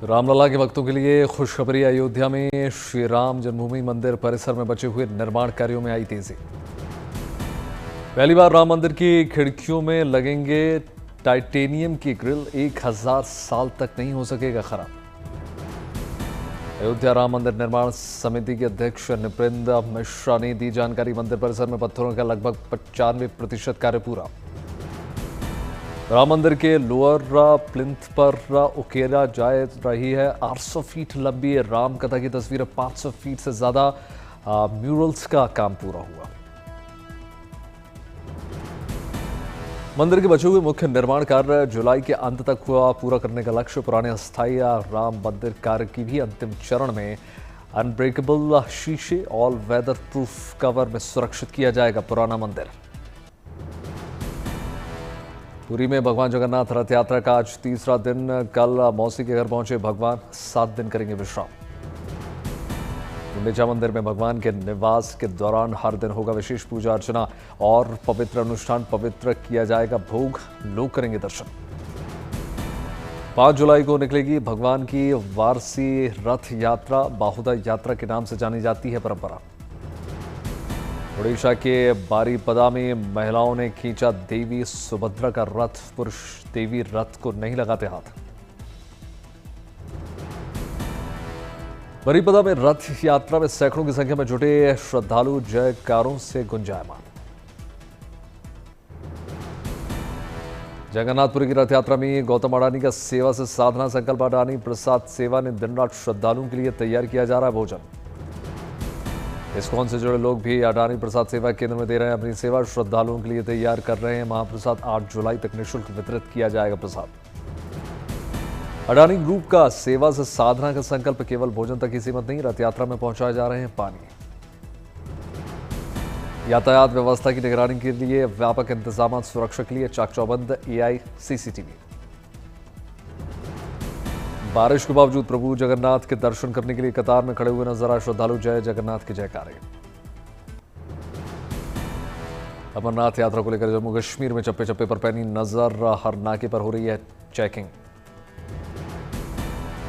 रामलला के भक्तों के लिए खुशखबरी। अयोध्या में श्री राम जन्मभूमि मंदिर परिसर में बचे हुए निर्माण कार्यों में आई तेजी। पहली बार राम मंदिर की खिड़कियों में लगेंगे टाइटेनियम की ग्रिल। 1000 साल तक नहीं हो सकेगा खराब। अयोध्या राम मंदिर निर्माण समिति के अध्यक्ष नृपेंद्र मिश्रा ने दी जानकारी। मंदिर परिसर में पत्थरों का लगभग 95% कार्य पूरा। राम मंदिर के लोअर प्लिंथ पर उकेरा जा रही है 800 फीट लंबी राम कथा की तस्वीरें। 500 फीट से ज्यादा म्यूरल्स का काम पूरा हुआ। मंदिर के बचे हुए मुख्य निर्माण कार्य जुलाई के अंत तक पूरा करने का लक्ष्य। पुराने अस्थायी राम मंदिर कार्य की भी अंतिम चरण में अनब्रेकेबल शीशे ऑल वेदर प्रूफ कवर में सुरक्षित किया जाएगा पुराना मंदिर। पुरी में भगवान जगन्नाथ रथ यात्रा का आज तीसरा दिन। कल मौसी के घर पहुंचे भगवान, 7 दिन करेंगे विश्राम। गुंडीचा मंदिर में भगवान के निवास के दौरान हर दिन होगा विशेष पूजा अर्चना और पवित्र अनुष्ठान। पवित्र किया जाएगा भोग, लोग करेंगे दर्शन। 5 जुलाई को निकलेगी भगवान की वारसी रथ यात्रा। बाहुदा यात्रा के नाम से जानी जाती है परंपरा। ओडिशा के बारीपदा में महिलाओं ने खींचा देवी सुभद्रा का रथ। पुरुष देवी रथ को नहीं लगाते हाथ। बारीपदा में रथ यात्रा में सैकड़ों की संख्या में जुटे श्रद्धालु जयकारों से गुंजायमान। जगन्नाथपुरी की रथ यात्रा में गौतम अडानी का सेवा से साधना संकल्प। अडानी प्रसाद सेवा ने दिन रात श्रद्धालुओं के लिए तैयार किया जा रहा है भोजन। इस्कॉन से जुड़े लोग भी अडानी प्रसाद सेवा केंद्र में दे रहे हैं अपनी सेवा। श्रद्धालुओं के लिए तैयार कर रहे हैं महाप्रसाद। 8 जुलाई तक निःशुल्क वितरित किया जाएगा प्रसाद। अडानी ग्रुप का सेवा से साधना का संकल्प केवल भोजन तक ही सीमित नहीं। रथ यात्रा में पहुंचाए जा रहे हैं पानी। यातायात व्यवस्था की निगरानी के लिए व्यापक इंतजाम। सुरक्षा के लिए चाक चौबंद AI CCTV। बारिश के बावजूद प्रभु जगन्नाथ के दर्शन करने के लिए कतार में खड़े हुए नजर आए श्रद्धालु। जय जगन्नाथ के जयकारे। अमरनाथ यात्रा को लेकर जम्मू कश्मीर में चप्पे चप्पे पर पैनी नजर। हर नाके पर हो रही है चेकिंग।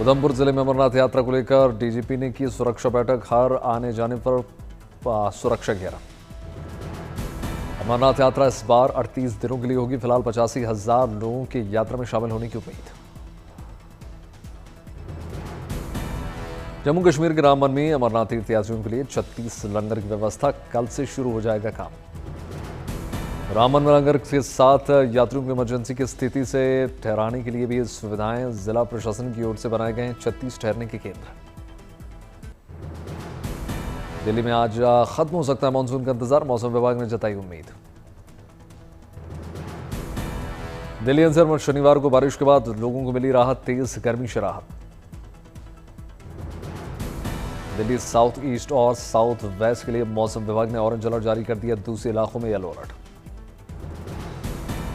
उधमपुर जिले में अमरनाथ यात्रा को लेकर DGP ने की सुरक्षा बैठक। हर आने जाने पर सुरक्षा घेरा। अमरनाथ यात्रा इस बार 38 दिनों के लिए होगी। फिलहाल 85,000 लोगों की यात्रा में शामिल होने की उम्मीद। जम्मू कश्मीर के रामबन में अमरनाथ तीर्थयात्रियों के लिए 36 लंगर की व्यवस्था। कल से शुरू हो जाएगा काम। रामबन में लंगर के साथ यात्रियों को इमरजेंसी की स्थिति से ठहराने के लिए भी सुविधाएं जिला प्रशासन की ओर से बनाए गए हैं 36 ठहरने के केंद्र। दिल्ली में आज खत्म हो सकता है मानसून का इंतजार। मौसम विभाग ने जताई उम्मीद। दिल्ली एनसीआर में शनिवार को बारिश के बाद लोगों को मिली राहत। तेज गर्मी से राहत। दिल्ली साउथ ईस्ट और साउथ वेस्ट के लिए मौसम विभाग ने ऑरेंज अलर्ट जारी कर दिया। दूसरे इलाकों में येलो अलर्ट।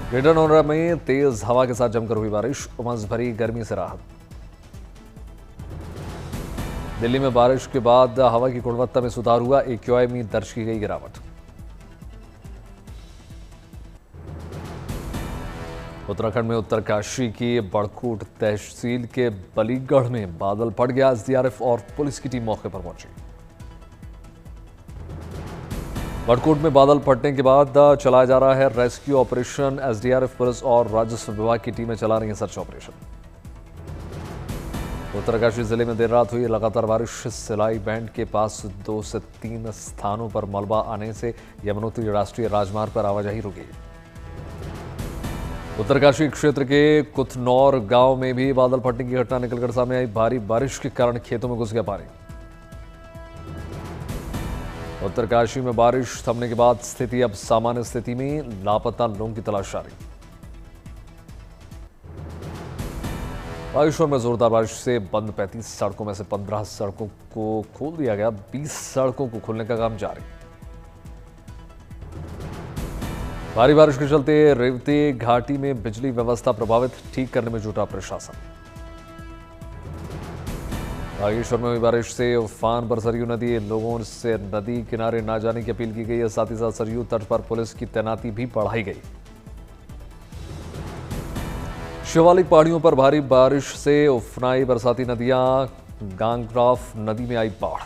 ग्रेटर नोएडा में तेज हवा के साथ जमकर हुई बारिश। उमस भरी गर्मी से राहत। दिल्ली में बारिश के बाद हवा की गुणवत्ता में सुधार हुआ। AQI में दर्ज की गई गिरावट। उत्तराखंड में उत्तरकाशी की बड़कोट तहसील के बलीगढ़ में बादल फट गया। SDRF और पुलिस की टीम मौके पर पहुंची। बड़कोट में बादल फटने के बाद चलाया जा रहा है रेस्क्यू ऑपरेशन। SDRF, पुलिस और राजस्व विभाग की टीमें चला रही हैं सर्च ऑपरेशन। उत्तरकाशी जिले में देर रात हुई लगातार बारिश। सिलाई बैंड के पास 2 से 3 स्थानों पर मलबा आने से यमुनोत्री राष्ट्रीय राजमार्ग पर आवाजाही रुकी। उत्तरकाशी क्षेत्र के कुथनौर गांव में भी बादल फटने की घटना निकलकर सामने आई। भारी बारिश के कारण खेतों में घुस गया पानी। उत्तरकाशी में बारिश थमने के बाद स्थिति अब सामान्य स्थिति में। लापता लोगों की तलाश जारी। बागेश्वर में जोरदार बारिश से बंद 35 सड़कों में से 15 सड़कों को खोल दिया गया। 20 सड़कों को खोलने का काम जारी। भारी बारिश के चलते रेवती घाटी में बिजली व्यवस्था प्रभावित। ठीक करने में जुटा प्रशासन। बागेश्वर में हुई बारिश से उफान पर सरयू नदी। लोगों से नदी किनारे न जाने की अपील की गई है। साथ ही साथ सरयू तट पर पुलिस की तैनाती भी बढ़ाई गई। शिवालिक पहाड़ियों पर भारी बारिश से उफनाई बरसाती नदियां, गांगराफ नदी में आई बाढ़।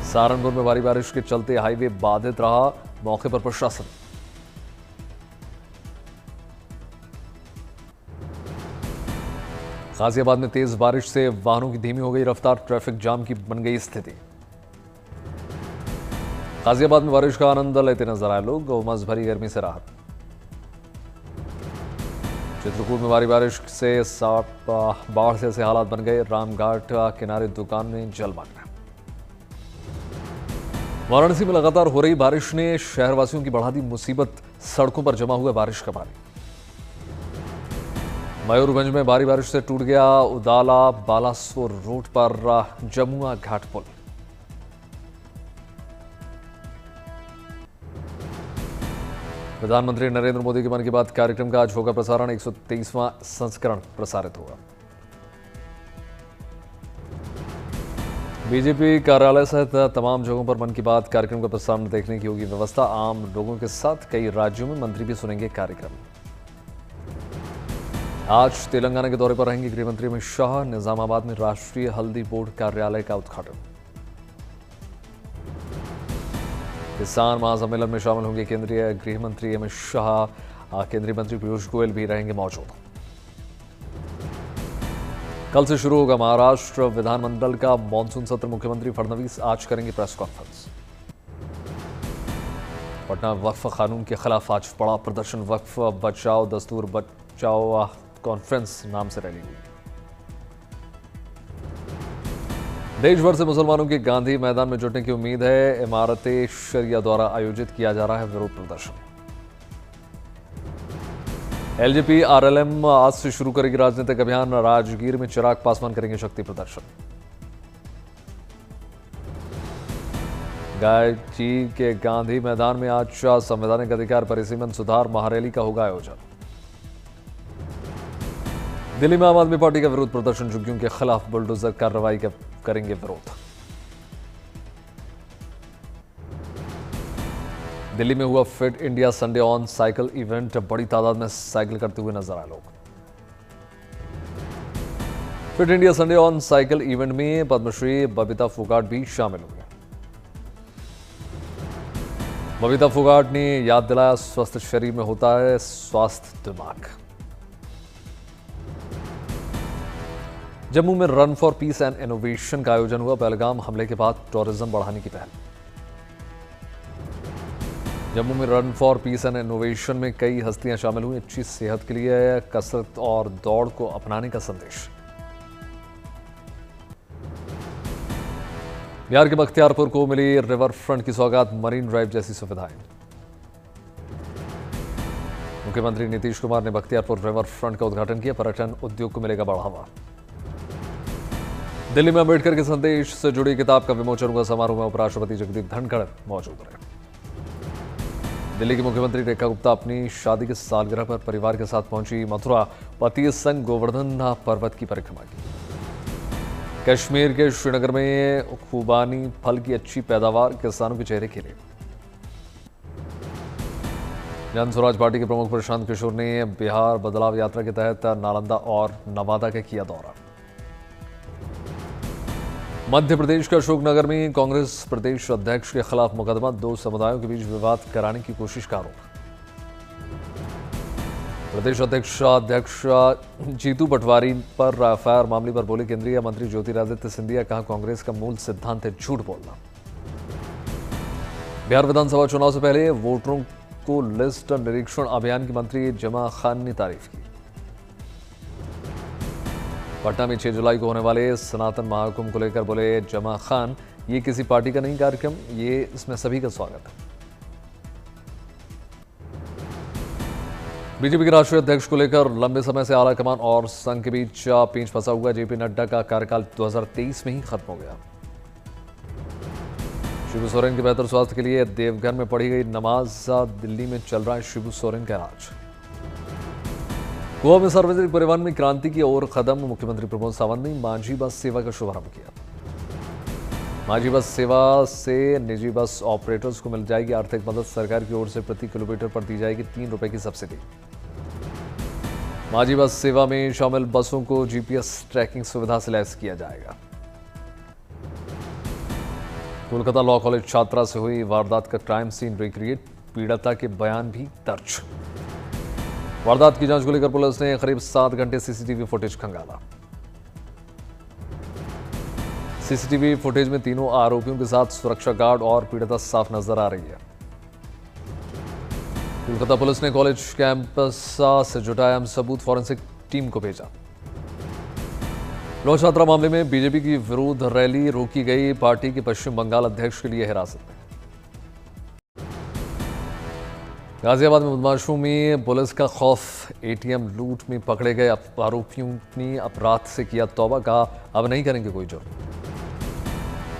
सहारनपुर में भारी बारिश के चलते हाईवे बाधित रहा, मौके पर प्रशासन। गाजियाबाद में तेज बारिश से वाहनों की धीमी हो गई रफ्तार, ट्रैफिक जाम की बन गई स्थिति। गाजियाबाद में बारिश का आनंद लेते नजर आए लोग, उमस भरी गर्मी से राहत। चित्रकूट में भारी बारिश से बाढ़ से ऐसे हालात बन गए, रामघाट किनारे दुकान में जलमग्न। वाराणसी में लगातार हो रही बारिश ने शहरवासियों की बढ़ा दी मुसीबत, सड़कों पर जमा हुआ बारिश का पानी। मयूरभंज में भारी बारिश से टूट गया उदाला बालासोर रोड पर जमुआ घाट पुल। प्रधानमंत्री नरेंद्र मोदी के मन की बात कार्यक्रम का आज होगा प्रसारण, 123वां संस्करण प्रसारित होगा। बीजेपी कार्यालय सहित तमाम जगहों पर मन की बात कार्यक्रम का प्रसारण देखने की होगी व्यवस्था। आम लोगों के साथ कई राज्यों में मंत्री भी सुनेंगे कार्यक्रम। आज तेलंगाना के दौरे पर रहेंगे गृह मंत्री अमित शाह। निजामाबाद में राष्ट्रीय हल्दी बोर्ड कार्यालय का उद्घाटन। किसान महासम्मेलन में शामिल होंगे केंद्रीय गृह मंत्री अमित शाह। केंद्रीय मंत्री पीयूष गोयल भी रहेंगे मौजूद। कल से शुरू होगा महाराष्ट्र विधानमंडल का मॉनसून सत्र। मुख्यमंत्री फडणवीस आज करेंगे प्रेस कॉन्फ्रेंस। पटना वक्फ कानून के खिलाफ आज बड़ा प्रदर्शन। वक्फ बचाओ दस्तूर बचाओ कॉन्फ्रेंस नाम से रैली हुई। देश भर से मुसलमानों की गांधी मैदान में जुटने की उम्मीद है। इमारते शरिया द्वारा आयोजित किया जा रहा है विरोध प्रदर्शन। एलजेपी आरएलएम आज से शुरू करेगी राजनीतिक अभियान। राजगीर में चिराग पासवान करेंगे शक्ति प्रदर्शन। गायची के गांधी मैदान में आज संवैधानिक अधिकार परिसीमन सुधार महारैली का होगा आयोजन। दिल्ली में आम आदमी पार्टी का विरोध प्रदर्शन। झुग्गियों के खिलाफ बुलडोजर कार्रवाई का करेंगे विरोध। दिल्ली में हुआ fit India Sunday on cycle event. बड़ी तादाद में साइकिल करते हुए नजर आए लोग। Fit India Sunday on cycle event में पद्मश्री बबीता फोगाट भी शामिल हुए। बबीता फोगाट ने याद दिलाया, स्वस्थ शरीर में होता है स्वास्थ्य दिमाग। जम्मू में run for piece and innovation का आयोजन हुआ। पहलगाम हमले के बाद टूरिज्म बढ़ाने की पहल। जम्मू में run for piece and innovation में कई हस्तियां शामिल हुई। अच्छी सेहत के लिए कसरत और दौड़ को अपनाने का संदेश। बिहार के बख्तियारपुर को मिली रिवर फ्रंट की सौगात, मरीन ड्राइव जैसी सुविधाएं। मुख्यमंत्री नीतीश कुमार ने बख्तियारपुर रिवर फ्रंट का उद्घाटन किया। पर्यटन उद्योग को मिलेगा बढ़ावा। दिल्ली में अंबेडकर के संदेश से जुड़ी किताब का विमोचन हुआ। समारोह में उपराष्ट्रपति जगदीप धनखड़ मौजूद रहे। दिल्ली की मुख्यमंत्री रेखा गुप्ता अपनी शादी की सालगिरह पर परिवार के साथ पहुंची मथुरा। पति संग गोवर्धन पर्वत की परिक्रमा की। कश्मीर के श्रीनगर में खुबानी फल की अच्छी पैदावार, किसानों के चेहरे खिले। जन स्वराज पार्टी के प्रमुख प्रशांत किशोर ने बिहार बदलाव यात्रा के तहत नालंदा और नवादा का किया दौरा। मध्य प्रदेश के अशोकनगर में कांग्रेस प्रदेश अध्यक्ष के खिलाफ मुकदमा। दो समुदायों के बीच विवाद कराने की कोशिश का आरोप। प्रदेश अध्यक्ष जीतू पटवारी पर एफआईआर मामले पर बोले केंद्रीय मंत्री ज्योतिरादित्य सिंधिया। कहा कांग्रेस का मूल सिद्धांत है झूठ बोलना। बिहार विधानसभा चुनाव से पहले वोटरों को लिस्ट निरीक्षण अभियान की मंत्री जमा खान ने तारीफ की। पटना में 6 जुलाई को होने वाले सनातन महाकुंभ को लेकर बोले जमा खान, ये किसी पार्टी का नहीं कार्यक्रम, ये इसमें सभी का स्वागत है। बीजेपी के राष्ट्रीय अध्यक्ष को लेकर लंबे समय से आला कमान और संघ के बीच पेंच फंसा हुआ। जेपी नड्डा का कार्यकाल 2023 में ही खत्म हो गया। शिबू सोरेन के बेहतर स्वास्थ्य के लिए देवघर में पढ़ी गई नमाज। दिल्ली में चल रहा है शिबू सोरेन का इलाज। गोवा में सार्वजनिक परिवहन में क्रांति की ओर कदम। मुख्यमंत्री प्रमोद सावंत ने माझी बस सेवा का शुभारंभ किया। माझी बस सेवा से निजी बस ऑपरेटर्स को मिल जाएगी आर्थिक मदद। सरकार की ओर से प्रति किलोमीटर पर दी जाएगी 3 रुपए की सब्सिडी। माझी बस सेवा में शामिल बसों को जीपीएस ट्रैकिंग सुविधा से लैस किया जाएगा। कोलकाता लॉ कॉलेज छात्रा से हुई वारदात का क्राइम सीन रिक्रिएट, पीड़िता के बयान भी दर्ज। वारदात की जांच को लेकर पुलिस ने करीब 7 घंटे सीसीटीवी फुटेज खंगाला। सीसीटीवी फुटेज में तीनों आरोपियों के साथ सुरक्षा गार्ड और पीड़िता साफ नजर आ रही है। कोलकाता पुलिस ने कॉलेज कैंपस से जुटा अहम सबूत फॉरेंसिक टीम को भेजा। लॉ छात्रा मामले में बीजेपी की विरोध रैली रोकी गई, पार्टी के पश्चिम बंगाल अध्यक्ष के लिए हिरासत में। गाजियाबाद में बदमाशों में पुलिस का खौफ, एटीएम लूट में पकड़े गए आरोपियों ने अपराध से किया तौबा, कहा अब नहीं करेंगे कोई जुर्म।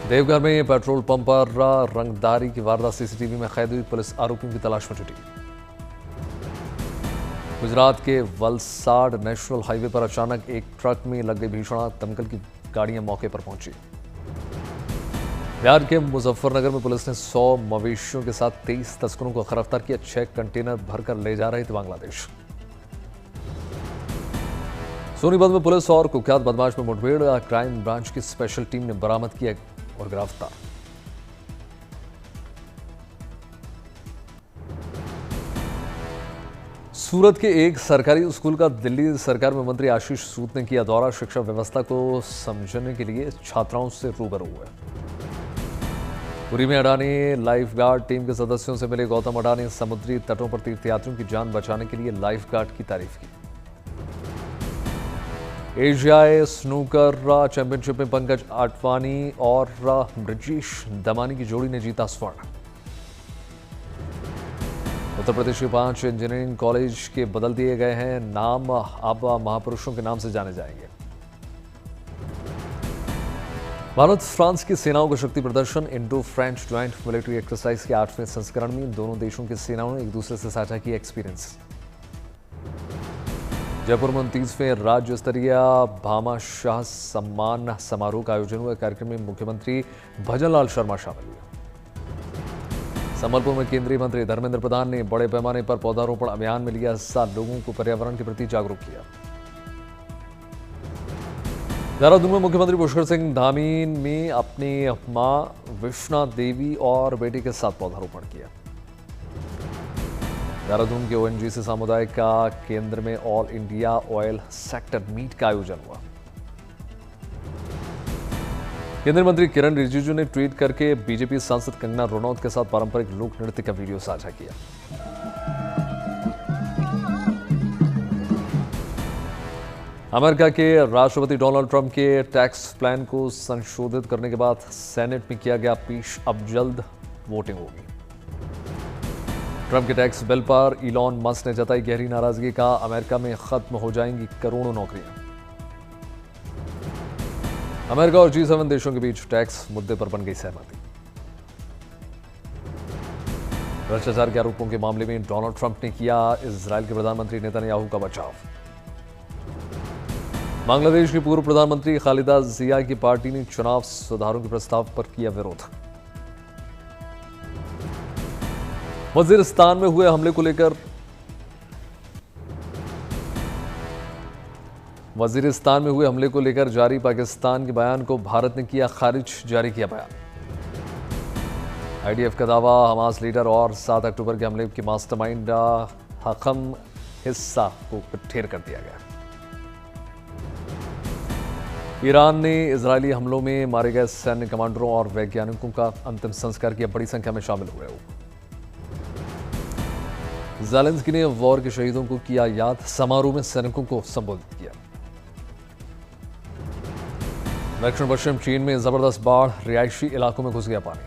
देवघर में पेट्रोल पंप पर रंगदारी की वारदात सीसीटीवी में कैद हुई, पुलिस आरोपियों की तलाश में जुटी। गुजरात के वलसाड नेशनल हाईवे पर अचानक एक ट्रक में लग गई भीषण आग, दमकल की गाड़ियां मौके पर पहुंची। बिहार के मुजफ्फरनगर में पुलिस ने 100 मवेशियों के साथ 23 तस्करों को गिरफ्तार किया, 6 कंटेनर भरकर ले जा रहे थे बांग्लादेश। सोनीपत में पुलिस और कुख्यात बदमाश में मुठभेड़, क्राइम ब्रांच की स्पेशल टीम ने बरामद किया और गिरफ्तार। सूरत के एक सरकारी स्कूल का दिल्ली सरकार में मंत्री आशीष सूद ने किया दौरा, शिक्षा व्यवस्था को समझने के लिए छात्राओं से रूबरू हुए। पुरी में अडानी लाइफ गार्ड टीम के सदस्यों से मिले गौतम अडानी, समुद्री तटों पर तीर्थयात्रियों की जान बचाने के लिए लाइफ गार्ड की तारीफ की। एशियाई स्नूकर चैंपियनशिप में पंकज आडवाणी और ब्रजेश दमानी की जोड़ी ने जीता स्वर्ण। उत्तर प्रदेश के 5 इंजीनियरिंग कॉलेज के बदल दिए गए हैं नाम, अब महापुरुषों के नाम से जाने जाएंगे। भारत फ्रांस की सेनाओं का शक्ति प्रदर्शन, Indo French joint military exercise के 8वें संस्करण में दोनों देशों की सेनाओं ने एक दूसरे से साझा किया एक्सपीरियंस। जयपुर में 29वें राज्य स्तरीय भामाशाह सम्मान समारोह का आयोजन हुआ, कार्यक्रम में मुख्यमंत्री भजनलाल शर्मा शामिल हुए। संबलपुर में केंद्रीय मंत्री धर्मेंद्र प्रधान ने बड़े पैमाने पर पौधारोपण अभियान में लिया हिस्सा, लोगों को पर्यावरण के प्रति जागरूक किया। देहरादून में मुख्यमंत्री पुष्कर सिंह धामी ने अपनी मां विष्णा देवी और बेटे के साथ पौधारोपण किया। देहरादून के ओएनजीसी सामुदायिक का केंद्र में all India oil sector meet का आयोजन हुआ। केंद्रीय मंत्री किरण रिजिजू ने ट्वीट करके बीजेपी सांसद कंगना रनौत के साथ पारंपरिक लोक नृत्य का वीडियो साझा किया। अमेरिका के राष्ट्रपति डोनाल्ड ट्रंप के टैक्स प्लान को संशोधित करने के बाद सेनेट में किया गया पेश, अब जल्द वोटिंग होगी। ट्रंप के टैक्स बिल पर इलॉन मस्क ने जताई गहरी नाराजगी, का अमेरिका में खत्म हो जाएंगी करोड़ों नौकरियां। अमेरिका और G7 देशों के बीच टैक्स मुद्दे पर बन गई सहमति। भ्रष्टाचार के आरोपों के मामले में डोनाल्ड ट्रंप ने किया इजरायल के प्रधानमंत्री नेतन्याहू का बचाव। बांग्लादेश की पूर्व प्रधानमंत्री खालिदा जिया की पार्टी ने चुनाव सुधारों के प्रस्ताव पर किया विरोध। वजीरिस्तान में हुए हमले को लेकर जारी पाकिस्तान के बयान को भारत ने किया खारिज, जारी किया बयान। आईडीएफ का दावा, हमास लीडर और 7 अक्टूबर के हमले के मास्टरमाइंड हकम हिस्सा को ढेर कर दिया गया। ईरान ने इजरायली हमलों में मारे गए सैन्य कमांडरों और वैज्ञानिकों का अंतिम संस्कार किया, बड़ी संख्या में शामिल हुए। ज़ेलेंस्की ने वॉर के शहीदों को किया याद, समारोह में सैनिकों को संबोधित किया। दक्षिण पश्चिम चीन में जबरदस्त बाढ़, रिहायशी इलाकों में घुस गया पानी।